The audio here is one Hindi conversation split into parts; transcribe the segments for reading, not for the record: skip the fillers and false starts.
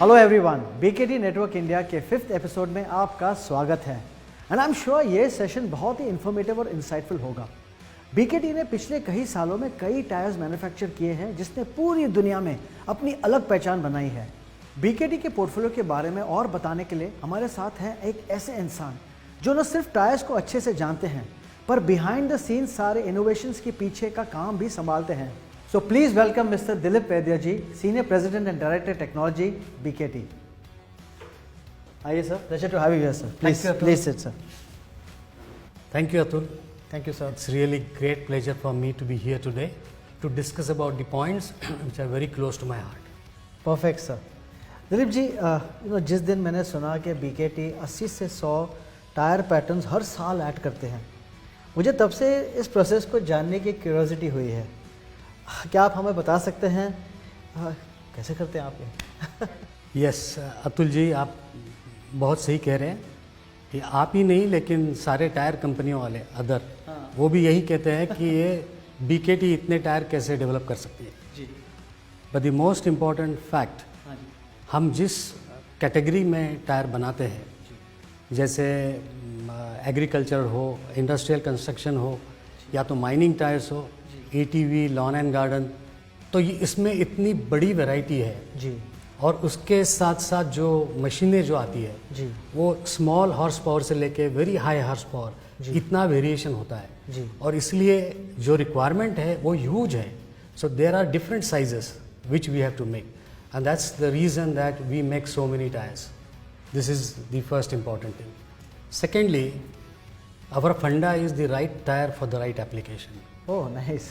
Hello everyone, BKT network India के 5th एपिसोड में आपका स्वागत है एंड आई एम श्योर ये सेशन बहुत ही इन्फॉर्मेटिव और इंसाइटफुल होगा। बीकेटी ने पिछले कई सालों में कई टायर्स मैन्युफैक्चर किए हैं जिसने पूरी दुनिया में अपनी अलग पहचान बनाई है। बीकेटी के पोर्टफोलियो के बारे में और बताने के लिए हमारे साथ हैं एक ऐसे इंसान जो न सिर्फ टायर्स को अच्छे से जानते हैं पर बिहाइंड द सीन्स सारे इनोवेशंस के पीछे का काम भी संभालते हैं। So please welcome Mr. Dilip Vaidya ji, Senior President and Director Technology, BKT. Hi sir, pleasure to have you here sir. Please sit sir. Thank you Atul. Thank you sir. It's really great pleasure for me to be here today to discuss about the points which are very close to my heart. Perfect sir. Dilip ji, जिस दिन मैंने सुना कि BKT 80 से 100 टायर पैटर्न्स हर साल ऐड करते हैं, मुझे तब से इस प्रोसेस को जानने की क्यूरियोसिटी हुई है। क्या आप हमें बता सकते हैं कैसे करते हैं आप ये? यस अतुल जी, आप बहुत सही कह रहे हैं कि आप ही नहीं लेकिन सारे टायर कंपनियों वाले अदर वो भी यही कहते हैं कि ये बीकेटी इतने टायर कैसे डेवलप कर सकती है जी। But the most important fact, हम जिस कैटेगरी में टायर बनाते हैं, जैसे एग्रीकल्चर हो, इंडस्ट्रियल कंस्ट्रक्शन हो या तो माइनिंग टायर्स हो, एटीवी, लॉन एंड गार्डन, तो ये इसमें इतनी बड़ी वैरायटी है जी। और उसके साथ साथ जो मशीनें जो आती है जी, वो स्मॉल हॉर्स पावर से लेके वेरी हाई हॉर्स पावर, इतना वेरिएशन होता है जी। और इसलिए जो रिक्वायरमेंट है वो ह्यूज है। So there are different sizes which we have to make and that's the reason that we make so many tyres. This is the first important thing. Secondly, our funda is the right tyre for the right application. Oh nice.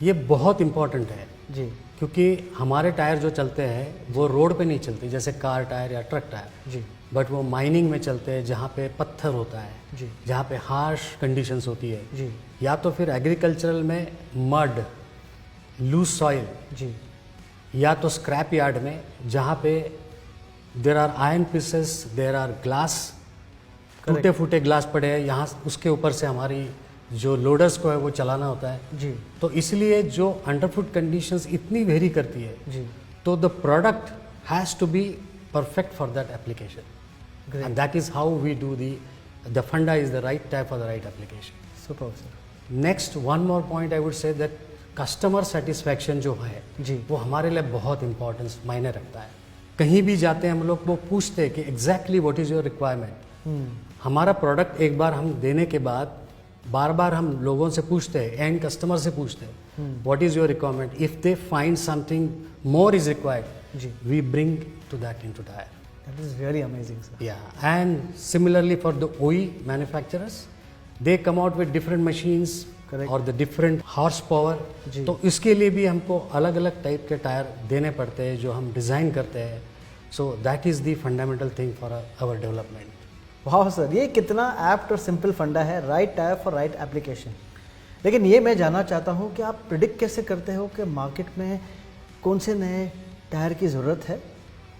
ये बहुत इम्पॉर्टेंट है जी, क्योंकि हमारे टायर जो चलते हैं वो रोड पे नहीं चलते जैसे कार टायर या ट्रक टायर जी, बट वो माइनिंग में चलते हैं जहाँ पे पत्थर होता है जी, जहाँ पे हार्श कंडीशंस होती है जी, या तो फिर एग्रीकल्चरल में मड, लूज सॉइल, जी, या तो स्क्रैप यार्ड में जहाँ पे there are iron pieces, there are glass, टूटे फूटे ग्लास पड़े हैं, यहाँ उसके ऊपर से हमारी जो लोडर्स को है वो चलाना होता है जी, तो इसलिए जो अंडरफुट कंडीशंस इतनी वेरी करती है जी, तो the product has to be perfect for that application and that is how we do the funda is the right type for the right application. Super sir. Next one more point I would say that customer satisfaction जो है जी, वो हमारे लिए बहुत इंपॉर्टेंस मायने रखता है। कहीं भी जाते हैं हम लोग वो पूछते हैं कि exactly what is your requirement. हमारा प्रोडक्ट एक बार हम देने के बाद बार बार हम लोगों से पूछते हैं, एंड कस्टमर से पूछते हैं what is your requirement. If they find something more is required जी, we bring to that into tyre. That is really amazing sir. Yeah and similarly for the OE manufacturers, they come out with different machines और द डिफरेंट हॉर्स पावर, तो इसके लिए भी हमको अलग अलग टाइप के टायर देने पड़ते हैं जो हम डिज़ाइन करते हैं। So that is the fundamental thing for our development. वाह सर, ये कितना एप्ट और सिंपल फंडा है, right tyre for right application. लेकिन ये मैं जानना चाहता हूँ कि आप प्रिडिक्ट कैसे करते हो कि मार्केट में कौन से नए टायर की ज़रूरत है,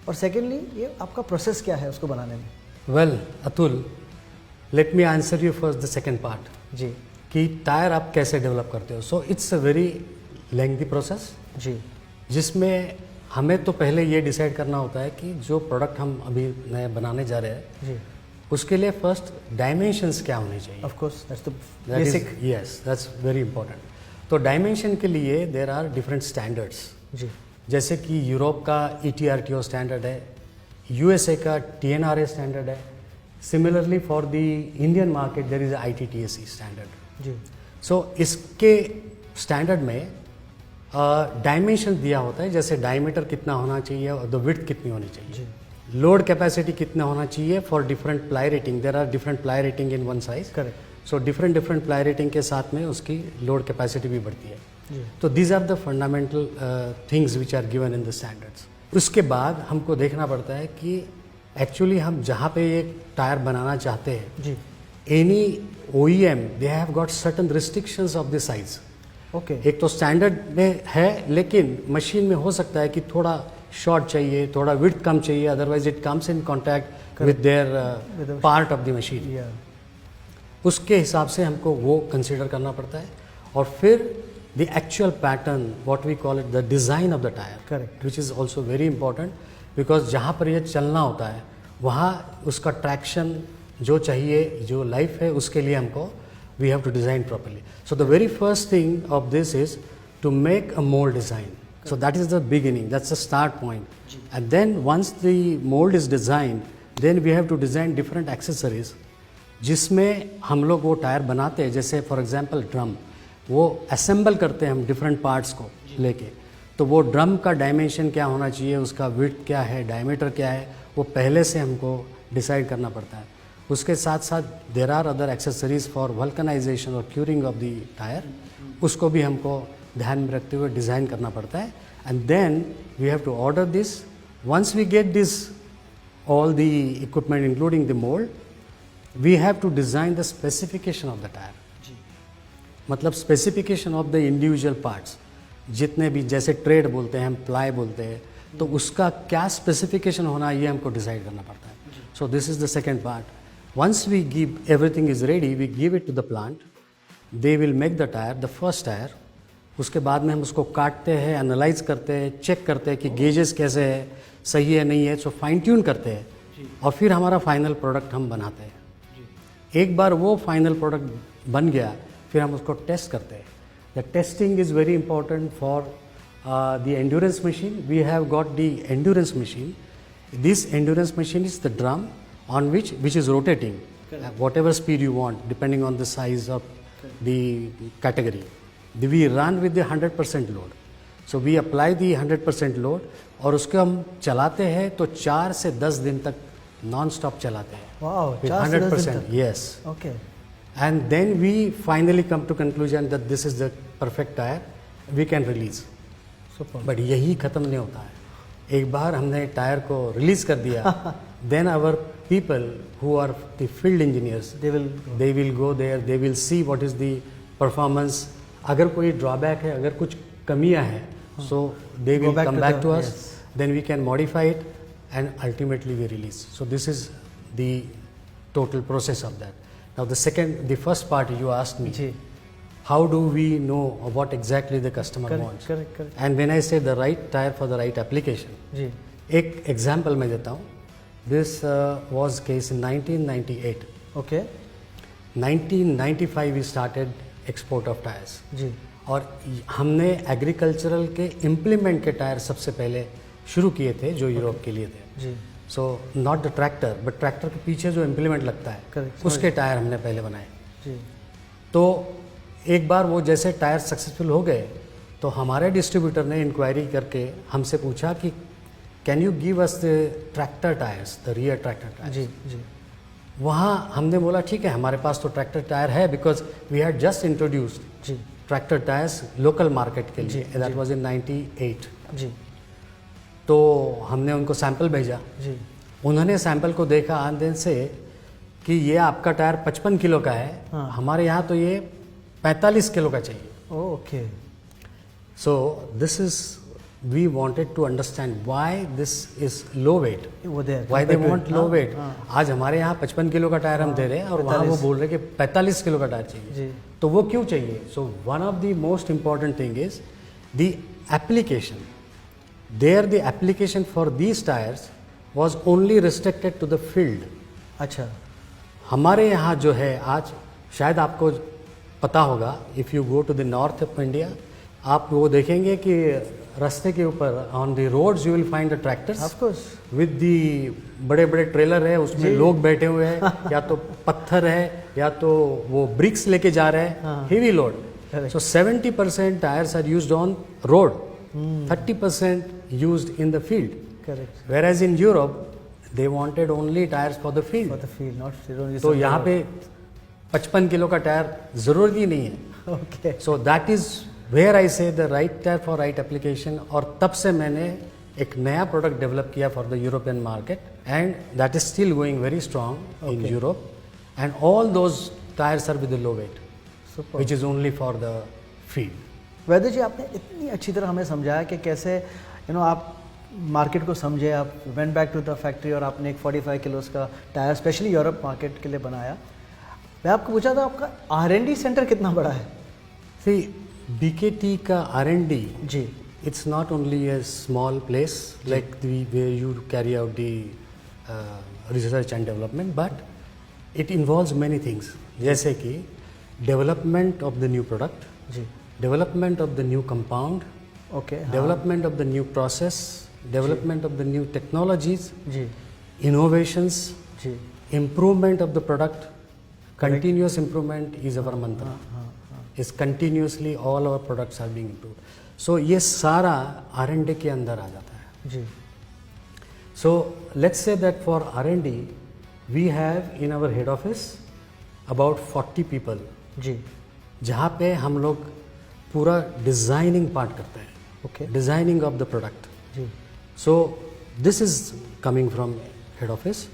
और सेकेंडली ये आपका प्रोसेस क्या है उसको बनाने में? Well Atul, let me answer you first the second part जी, कि टायर आप कैसे डेवलप करते हो। So it's a very lengthy process जी, जिसमें हमें तो पहले ये डिसाइड करना होता है कि जो प्रोडक्ट हम अभी नए बनाने जा रहे हैं जी, उसके लिए फर्स्ट डायमेंशंस क्या होने चाहिए। Of course that's the basic. Yes, that's very important. तो डायमेंशन के लिए देर आर डिफरेंट स्टैंडर्ड्स, जी, जैसे कि यूरोप का ETRTO स्टैंडर्ड है, USA का TNRA स्टैंडर्ड है, similarly for the Indian market there is ITTAC standard. जी, सो इसके स्टैंडर्ड में डायमेंशन दिया होता है, जैसे डायमीटर कितना होना चाहिए और द विड्थ कितनी होनी चाहिए, जी, लोड कैपेसिटी कितना होना चाहिए for different ply rating. There are different ply rating in one size, correct. So different ply rating के साथ में उसकी लोड कैपेसिटी भी बढ़ती है। जी, तो these are the fundamental things which are given in the standards. उसके बाद हमको देखना पड़ता है कि एक्चुअली हम जहाँ पे एक टायर बनाना चाहते हैं, जी, any OEM they have got certain restrictions of the size. Okay, एक तो स्टैंडर्ड में है लेकिन मशीन में हो सकता है कि थोड़ा शॉर्ट चाहिए, थोड़ा विड्थ कम चाहिए, otherwise it comes in contact with their part of the machine. उसके हिसाब से हमको वो कंसिडर करना पड़ता है और फिर the actual pattern, what we call it, the design of the tire, Correct. which is also very important, because जहाँ पर ये चलना होता है वहाँ उसका ट्रैक्शन जो चाहिए, जो लाइफ है, उसके लिए हमको we have to design properly. So the very first thing of this is to make a mold design. So that is the beginning, that's the start point. And then once the mold is designed, then we have to design different accessories जिसमें हम लोग वो टायर बनाते हैं. जैसे फॉर एग्जांपल ड्रम, वो असेंबल करते हैं हम डिफरेंट पार्ट्स को लेके. तो वो ड्रम का डायमेंशन क्या होना चाहिए, उसका विड्थ क्या है, डायमीटर क्या है, वो पहले से हमको डिसाइड करना पड़ता है. उसके साथ साथ there are other accessories for vulcanization और क्यूरिंग ऑफ द टायर, उसको भी हमको ध्यान में रखते हुए डिज़ाइन करना पड़ता है. And then we have to order this. Once we get this all the equipment including the mould, we have to design the specification of the tyre. मतलब specification of the individual parts, जितने भी, जैसे ट्रेड बोलते हैं हम, प्लाई बोलते हैं, तो उसका क्या स्पेसिफिकेशन होना, ये हमको डिसाइड करना पड़ता है. So this is the second part. Once we give everything is ready, we give it to the plant, they will make the tyre, the first tyre. उसके बाद में हम उसको काटते हैं, एनालाइज करते हैं, चेक करते हैं कि गेजेस कैसे है, सही है नहीं है, सो फाइन ट्यून करते हैं, और फिर हमारा फाइनल प्रोडक्ट हम बनाते हैं. एक बार वो फाइनल प्रोडक्ट बन गया, फिर हम उसको टेस्ट करते हैं. The testing is very important for the endurance machine. We have got the endurance machine. This endurance machine is the drum on which is rotating at whatever speed you want, depending on the size of the category. We run with the 100% load. So we apply the 100% load और उसको हम चलाते हैं तो 4 से 10 दिन तक नॉन स्टॉप चलाते हैं. Wow, with 4 से 10 दिन 100%. तक. Yes. Okay. And then we finally come to conclusion that this is the perfect tire. We can release. Super. But यही खत्म नहीं होता है. एक बार हमने टायर को रिलीज कर दिया, then our people who are the field engineers, they will go there, they will see what is the performance. अगर कोई ड्रॉबैक है, अगर कुछ कमियां हैं, so they will come back to us, then we can modify it and ultimately we release. So this is the total process of that. Now the first part you asked me, how do we know what exactly the customer wants? Correct. And when I say the right tire for the right application, एक example मैं देता हूँ. This was case in 1998. Okay. 1995 we started export of tires. जी. और हमने एग्रीकल्चरल के इम्प्लीमेंट के टायर सबसे पहले शुरू किए थे, जो यूरोप के लिए थे. जी. So not the tractor, but tractor के पीछे जो इम्प्लीमेंट लगता है, Correct. उसके टायर हमने पहले बनाए. जी. तो एक बार वो जैसे टायर सक्सेसफुल हो गए, तो हमारे डिस्ट्रीब्यूटर ने इंक्वायरी करके हमसे पूछा कि can you give us the tractor tyres, the rear tractor tyres. जी. वहाँ हमने बोला ठीक है, हमारे पास तो ट्रैक्टर टायर है, because we had just introduced जी. ट्रैक्टर टायर्स लोकल मार्केट के लिए. That was in 98. जी. तो हमने उनको सैंपल भेजा. जी. उन्होंने सैंपल को देखा आंदन से कि ये आपका टायर 55 किलो का है. हाँ. हमारे यहाँ तो ये 45 किलो का चाहिए. Okay. So this is, we wanted to understand why this is low weight, why they want low weight. आज हमारे यहाँ 55 किलो का टायर हम दे रहे हैं और वहाँ वो बोल रहे हैं कि 45 किलो का टायर चाहिए. तो वो क्यों चाहिए? So one of the most important thing is the application. There the application for these tyres was only restricted to the field. अच्छा. हमारे यहाँ जो है आज, शायद आपको पता होगा, if you go to the north of India, आप वो देखेंगे कि रास्ते के ऊपर on the roads you will find the tractors, of course, with the बड़े बड़े ट्रेलर है, उसमें लोग बैठे हुए हैं, या तो पत्थर है या तो वो ब्रिक्स लेके जा रहे हैं, heavy load. So 70% tyres are used on road, 30% used in the field. Correct. Where in Europe they wanted only tyres for the field. तो यहाँ पे 55 किलो का टायर जरूरत ही नहीं है. Okay. So that is where I say the right tyre for right application. और तब से मैंने एक नया प्रोडक्ट डेवलप किया for the European market, and that is still going very strong in Europe. And all those tyres are with low weight, which is only for the field. Vaidya ji, आपने इतनी अच्छी तरह हमें समझाया कि कैसे आप मार्केट को समझे, आप went back to the factory और आपने एक 45 किलोस का टायर स्पेशली यूरोप मार्केट के लिए बनाया. मैं आपको पूछा था आपका R&D सेंटर कितना बड़ा है? सी BKT का R&D ji it's not only a small place like where you carry out the research and development, but it involves many things. जैसे कि development of the new product, जी, development of the new compound, okay, development of the new process, development of the new technologies, जी, innovations, जी, improvement of the product. Continuous improvement is our mantra. Is continuously all our products are being improved. So ये सारा R&D के अंदर आ जाता है. जी, So let's say that for R&D we have in our head office about 40 people, जी, जहाँ पे हम लोग पूरा डिज़ाइनिंग पार्ट करते हैं. Okay, designing of the product. जी, so this is coming from head office.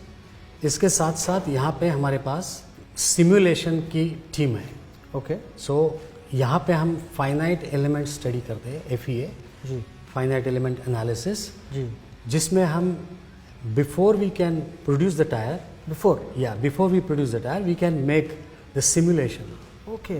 इसके साथ साथ यहाँ पे हमारे पास सिमुलेशन की टीम है. ओके, सो यहाँ पे हम फाइनाइट एलिमेंट स्टडी करते हैं, FEA, जी, फाइनाइट एलिमेंट एनालिसिस, जी, जिसमें हम before we can produce the tyre, before we produce the tyre we can make the simulation. Okay,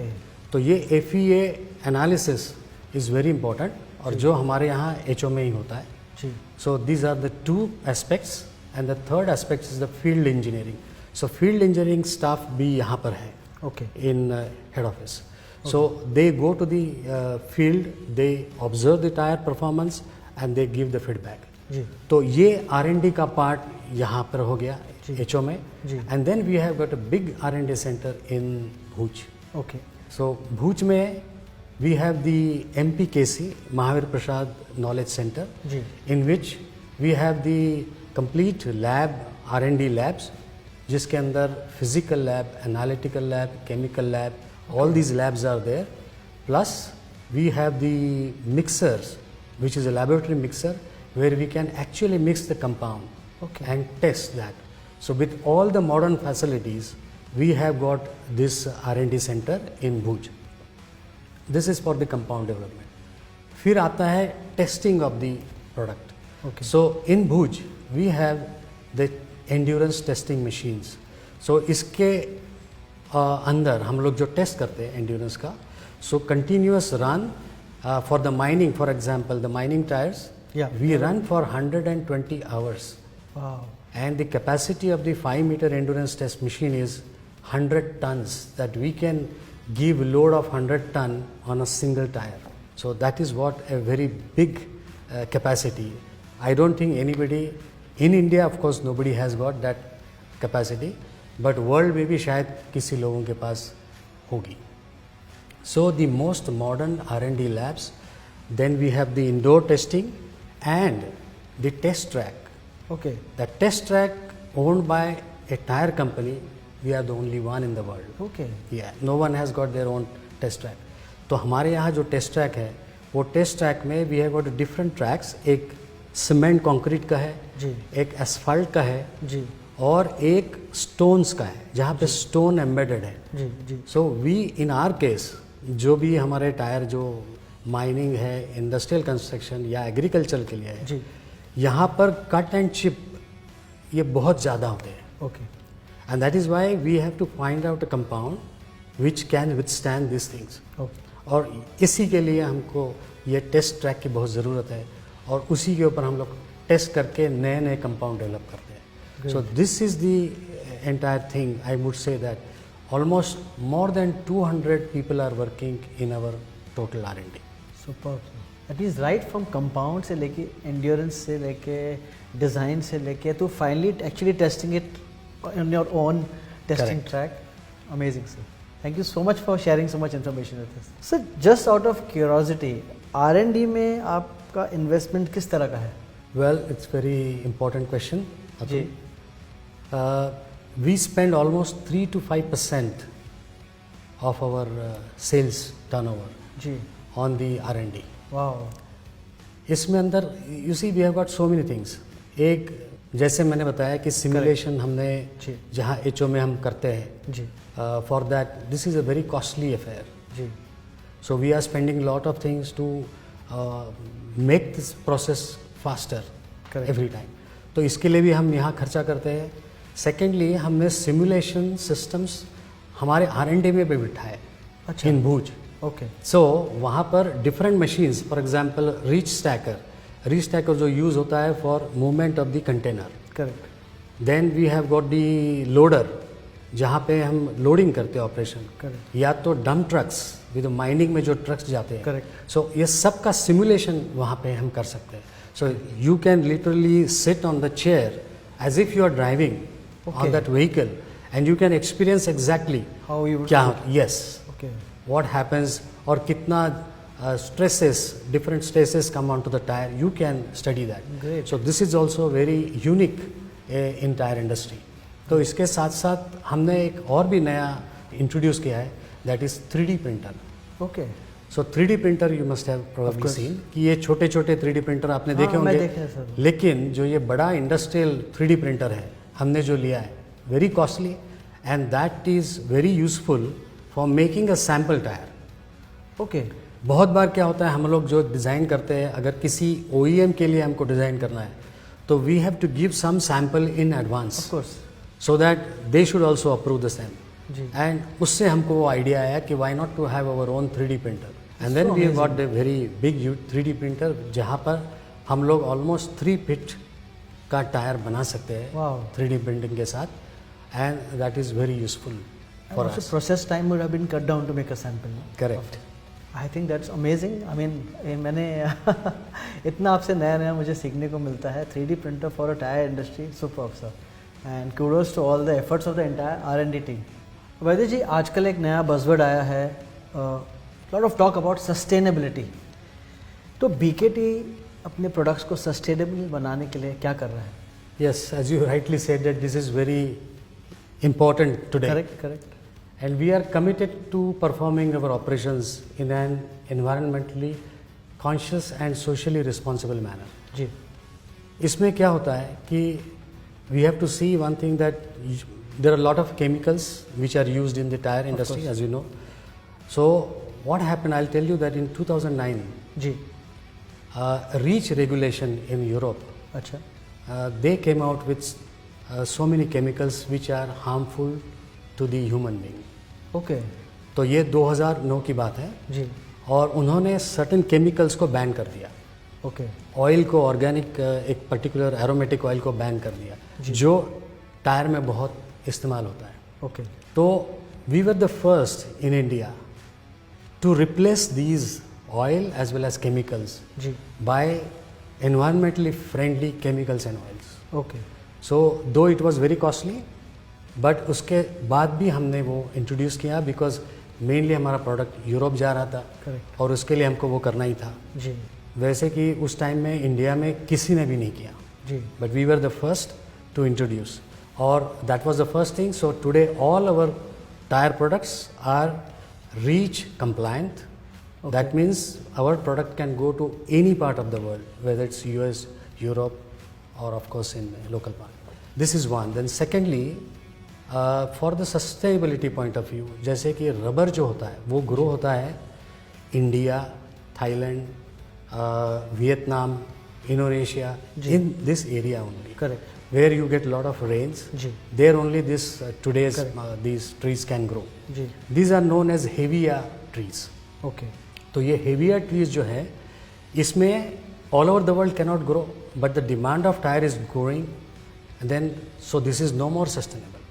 तो ये FEA analysis is very important, और जो हमारे यहाँ HO में ही होता है. जी, So these are the two aspects, and the third aspect is the field engineering. So field engineering staff भी यहाँ पर है okay, in head office. So they go to the field, they observe the tire performance and they give the feedback. जी, तो ये R&D का पार्ट यहाँ पर हो गया HO में. जी. And then we have got a big R&D center in Bhuj. Okay, So Bhuj में we have the MPKC, Mahavir Prasad Knowledge Center, जी, in which we have the complete lab, R&D labs, जिसके अंदर physical lab, analytical lab, chemical lab, all these labs are there. Plus we have the mixers, which is a laboratory mixer where we can actually mix the compound Okay. and test that. So with all the modern facilities, we have got this R&D center in Bhuj. This is for the compound development. फिर आता है testing of the product. Okay. So in Bhuj we have the endurance testing machines. So इसके अंदर हम लोग जो टेस्ट करते हैं endurance का, so continuous run for the mining, for example the mining tires, Yeah. we run for 120 hours. Wow, And the capacity of the 5-meter endurance test machine is 100 tons, that we can give load of 100 ton on a single tire. So that is what a very big capacity. I don't think anybody in India, of course nobody has got that capacity, but world में भी शायद किसी लोगों के पास होगी. So the most modern R&D labs, then we have the indoor testing and the test track. Okay, The test track owned by a tire company, we are the only one in the world. Okay, Yeah, no one has got their own test track. तो हमारे यहाँ जो टेस्ट ट्रैक है, वो टेस्ट ट्रैक में we have got different tracks. एक सीमेंट कंक्रीट का है, जी, एक एसफाल्ट का है, जी, और एक स्टोन्स का है जहाँ पे स्टोन एम्बेडेड है. जी, जी, so we in our case जो भी हमारे टायर जो माइनिंग है, इंडस्ट्रियल कंस्ट्रक्शन या एग्रीकल्चर के लिए है, जी, यहाँ पर कट एंड चिप ये बहुत ज़्यादा होते हैं. Okay, And that is why we have to find out a compound which can withstand these things. Okay, और इसी के लिए हमको ये टेस्ट ट्रैक की बहुत ज़रूरत है, और उसी के ऊपर हम लोग टेस्ट करके नए नए कंपाउंड डेवलप करते हैं. सो this is the entire thing. I would say that almost more than 200 people are working in our total R&D. Super. That is right from compound से लेके एंड्योरेंस से लेके डिज़ाइन से लेके तो finally actually testing it on your own testing Correct. track. Amazing, sir. Thank you so much for sharing so much information with us. Sir, just out of curiosity, R&D में आपका investment किस तरह का है? Well, it's very important question. जी, We spend almost 3 to 5% of our sales turnover जी, on the R&D. वाओ, इसमें अंदर you see we have got so many things. एक जैसे मैंने बताया कि सिमुलेशन हमने जी, जहाँ HO में हम करते हैं, जी, for that this is a very costly affair. जी, so we are spending lot of things to make this process faster Correct. Every time. तो इसके लिए भी हम यहाँ खर्चा करते हैं. सेकेंडली हमने सिमुलेशन सिस्टम्स हमारे R&D में भी बिठाए अच्छा. इन भूज. ओके सो वहाँ पर different machines, for example reach stacker जो यूज़ होता है for movement of the container. Correct. Then we have got the loader, जहाँ पे हम लोडिंग करते हैं ऑपरेशन. करेक्ट. या तो डंप ट्रक्स, विद माइनिंग में जो ट्रक्स जाते हैं. करेक्ट. सो ये सब का सिमुलेशन वहाँ पे हम कर सकते हैं. So you can literally sit on the chair as if you are driving on that vehicle and you can experience exactly how you क्या. Yes, okay. what happens और कितना stresses, different stresses come onto the tire, you can study that. Great. So this is also very unique in tire industry. तो इसके साथ साथ हमने एक और भी नया इंट्रोड्यूस किया है, that is 3D printer. Okay. So 3D printer you must have probably seen कि ये छोटे छोटे 3D printer आपने देखे मैं होंगे. देखे हैं सर. लेकिन जो ये बड़ा इंडस्ट्रियल 3D printer है हमने जो लिया है, very costly and that is very useful for making a sample tyre. Okay. बहुत बार क्या होता है, हम लोग जो डिज़ाइन करते हैं, अगर किसी OEM के लिए हमको डिज़ाइन करना है तो we have to give some sample in advance, of course, so that they should also approve the same. जी. एंड उससे हमको वो आइडिया आया कि why not to have our own 3D printer. And then we got the very big 3D printer, जहाँ पर हम लोग ऑलमोस्ट 3 फीट का टायर बना सकते हैं. Wow. 3D प्रिंटिंग के साथ, and that is very useful for us. Process time would have been cut down to make a sample. Correct. I think that's amazing. I mean, मैंने इतना आपसे नया नया मुझे सीखने को मिलता है. 3D printer for a tire industry, superb sir. And kudos to all the efforts of the entire R&D team. वैद्य जी, आजकल एक नया buzzword आया है, lot of talk about sustainability. तो BKT अपने products को sustainable बनाने के लिए क्या कर रहा है? Yes, as you rightly said that this is very important today. Correct, correct. And we are committed to performing our operations in an environmentally conscious and socially responsible manner. जी. इसमें क्या होता है कि we have to see one thing that there are a lot of chemicals which are used in the tire industry, as you know. So what happened, I'll tell you that in 2009, जी. REACH regulation in Europe, अच्छा. they came out with so many chemicals which are harmful to the human being. Okay. तो ये 2009 की बात है. जी. और उन्होंने सर्टेन केमिकल्स को बैन कर दिया. ओके. ऑयल को, ऑर्गेनिक एक पर्टिकुलर एरोमेटिक ऑयल को बैन कर दिया, जो टायर में बहुत इस्तेमाल होता है. ओके. तो we were the first in India to replace these oil as well as chemicals जी. By environmentally friendly chemicals and oils. Okay. So though it was very costly, but उसके बाद भी हमने वो इंट्रोड्यूस किया बिकॉज मेनली हमारा प्रोडक्ट यूरोप जा रहा था. करेक्ट. और उसके लिए हमको वो करना ही था. जी. वैसे कि उस टाइम में इंडिया में किसी ने भी नहीं किया. जी. But we were the first to introduce, और that was the first thing. So today all our tyre products are REACH compliant. That means our product can go to any part of the world, whether it's US, Europe, or of course in the local part. This is one. Then secondly, for the sustainability point of view, जैसे कि रबर जो होता है वो ग्रो होता है India, Thailand, Vietnam, Indonesia, in this area only. Correct. Where you get lot of rains, जी. there only this today's these trees can grow. जी. These are known as heavier trees. Okay. तो ये heavier trees जो है, इसमें all over the world cannot grow, but the demand of tire is growing, and then so this is no more sustainable.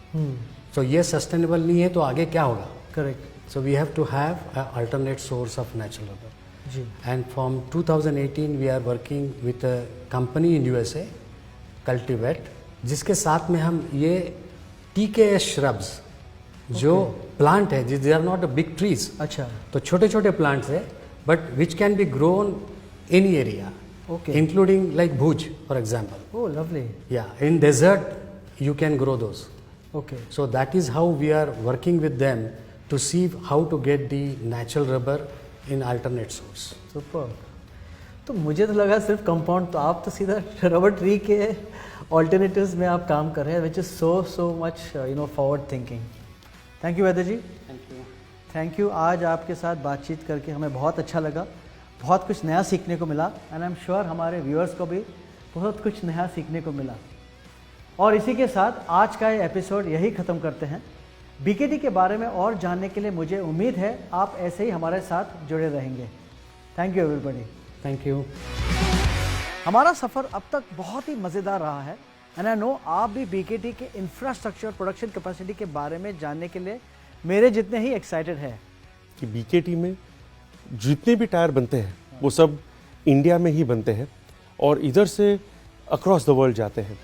So ये sustainable नहीं है तो आगे क्या होगा? Correct. So we have to have an alternate source of natural rubber. जी. And from 2018 we are working with a company in USA, cultivate, जिसके साथ में हम ये TKS shrubs जो प्लांट है, they are not a big trees. अच्छा. तो छोटे छोटे प्लांट्स है, but which can be grown any area, including like Bhuj for example. Oh lovely. या in desert you can grow those. Okay. So that is how we are working with them to see how to get the natural rubber in alternate source. Super. तो मुझे तो लगा सिर्फ कंपाउंड, तो आप तो सीधा रबर ट्री के ऑल्टरनेटिव्स में आप काम कर रहे हैं, which is so much forward thinking. Thank you Vaidya ji. Thank you. आज आपके साथ बातचीत करके हमें बहुत अच्छा लगा, बहुत कुछ नया सीखने को मिला, एंड आई एम श्योर हमारे व्यूअर्स को भी बहुत कुछ नया सीखने को मिला. और इसी के साथ आज का ये एपिसोड यही ख़त्म करते हैं. बीकेटी के बारे में और जानने के लिए मुझे उम्मीद है आप ऐसे ही हमारे साथ जुड़े रहेंगे। Thank you everybody. Thank you. हमारा सफ़र अब तक बहुत ही मज़ेदार रहा है एंड आई नो आप भी बीकेटी के इंफ्रास्ट्रक्चर और प्रोडक्शन कैपेसिटी के बारे में जानने के लिए मेरे जितने ही एक्साइटेड है कि बीकेटी में जितने भी टायर बनते हैं वो सब इंडिया में ही बनते हैं और इधर से अक्रॉस द वर्ल्ड जाते हैं।